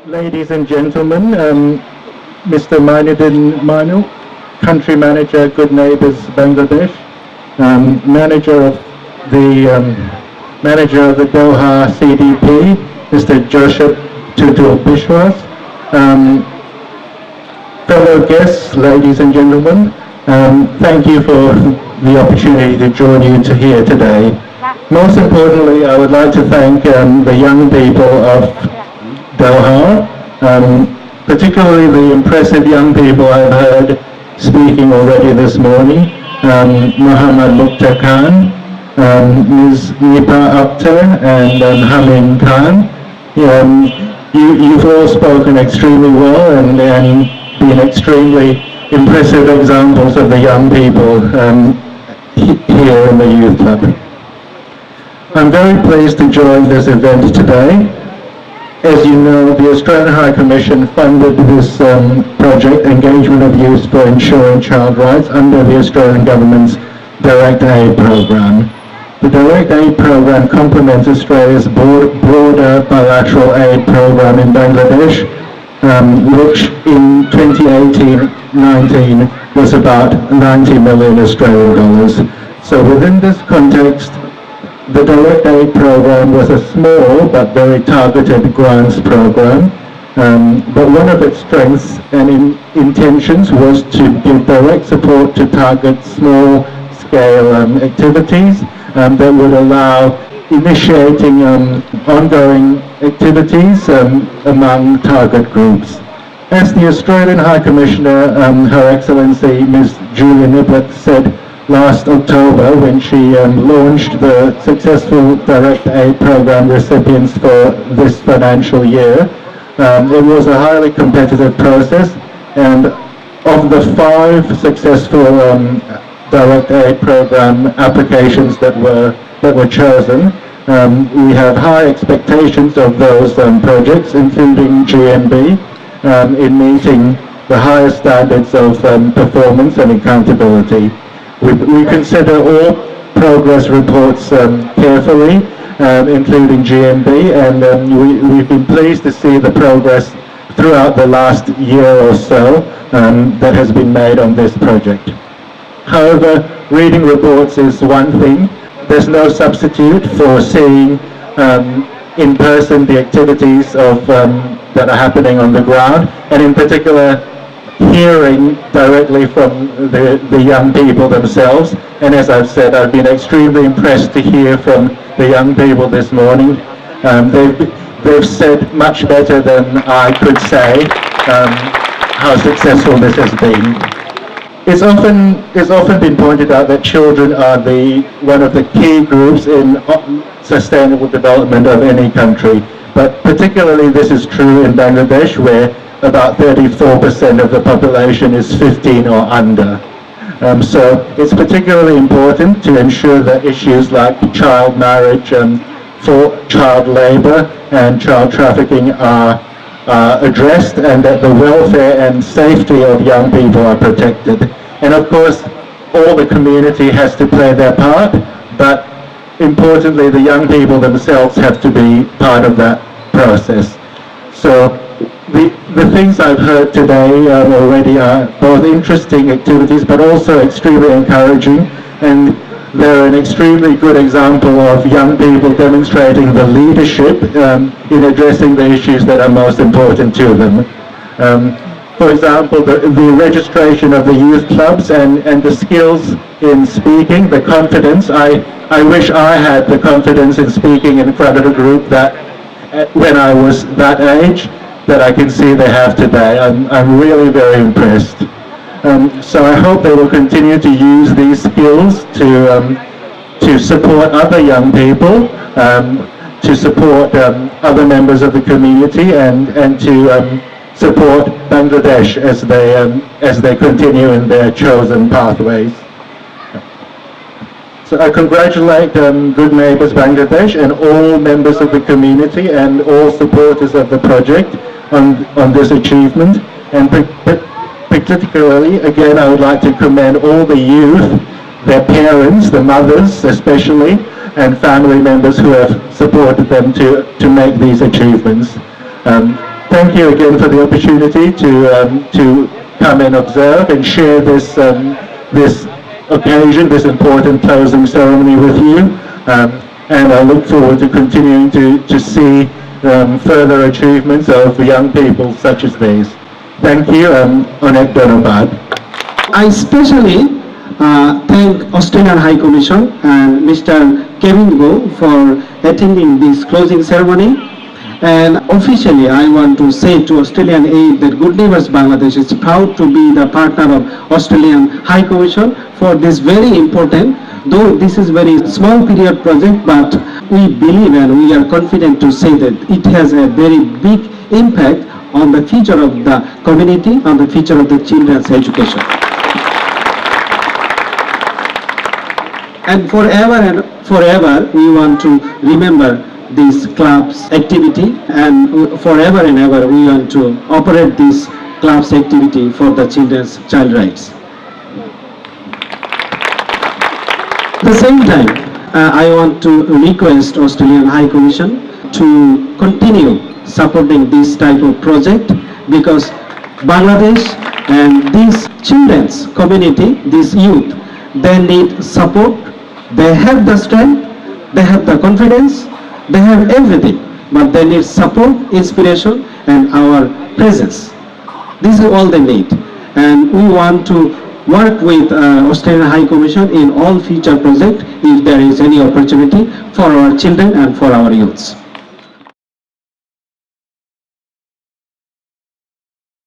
Ladies and gentlemen, Mr. Mainuddin Manu, Country Manager, Good Neighbours Bangladesh, Manager of the Dohar CDP, Mr. Joseph Tutul Bishwas, fellow guests, ladies and gentlemen, thank you for the opportunity to join you here today. Most importantly, I would like to thank the young people of Dohar, particularly the impressive young people I've heard speaking already this morning, Muhammad Mukhtar Khan, Ms. Nipa Akhtar and Hamim Khan. You've all spoken extremely well and been extremely impressive examples of the young people here in the Youth Club. I'm very pleased to join this event today. As you know, the Australian High Commission funded this project, Engagement of Youth for Ensuring Child Rights, under the Australian Government's Direct Aid Program. The Direct Aid Program complements Australia's broader bilateral aid program in Bangladesh, which in 2018-19 was about 90 million Australian dollars. So within this context, the Direct Aid Program was a small but very targeted grants program, but one of its strengths and intentions was to give direct support to target small-scale activities that would allow initiating ongoing activities among target groups. As the Australian High Commissioner, Her Excellency Ms. Julia Niblett, said last October when she launched the successful Direct Aid Program recipients for this financial year. It was a highly competitive process, and of the 5 successful Direct Aid Program applications that were chosen, we have high expectations of those projects, including GNB, in meeting the highest standards of performance and accountability. We consider all progress reports carefully, including GNB, and we've been pleased to see the progress throughout the last year or so that has been made on this project. However, reading reports is one thing. There's no substitute for seeing in person the activities of that are happening on the ground, and in particular hearing directly from the young people themselves. And as I've said, I've been extremely impressed to hear from the young people this morning. They've said much better than I could say how successful this has been. It's often been pointed out that children are one of the key groups in sustainable development of any country, but particularly this is true in Bangladesh, where about 34% of the population is 15 or under. So it's particularly important to ensure that issues like child marriage, child labour and child trafficking are addressed, and that the welfare and safety of young people are protected. And of course, all the community has to play their part, but importantly, the young people themselves have to be part of that process. So the things I've heard today already are both interesting activities, but also extremely encouraging, and they're an extremely good example of young people demonstrating the leadership in addressing the issues that are most important to them. For example, the registration of the youth clubs and the skills in speaking, the confidence. I wish I had the confidence in speaking in front of a group that when I was that age, that I can see they have today. I'm really very impressed. So I hope they will continue to use these skills to support other young people, to support other members of the community, and to support Bangladesh as they continue in their chosen pathways. So I congratulate Good Neighbours Bangladesh and all members of the community and all supporters of the project on this achievement, and particularly, again, I would like to commend all the youth, their parents, the mothers especially, and family members who have supported them to make these achievements. Thank you again for the opportunity to come and observe and share this occasion, this important closing ceremony with you. And I look forward to continuing to see further achievements of young people such as these. Thank you, Onek Donobad. I especially thank Australian High Commission and Mr. Kavin Goh for attending this closing ceremony. And officially, I want to say to Australian Aid that Good Neighbors Bangladesh is proud to be the partner of Australian High Commission for this very important, though this is very small period project, but we believe and we are confident to say that it has a very big impact on the future of the community, on the future of the children's education. And forever, we want to remember this club's activity, and forever and ever we want to operate this club's activity for the children's child rights. At the same time, I want to request Australian High Commission to continue supporting this type of project, because Bangladesh and this children's community, this youth, they need support. They have the strength, they have the confidence, they have everything, but they need support, inspiration, and our presence. This is all they need. And we want to work with Australian High Commission in all future projects if there is any opportunity for our children and for our youths.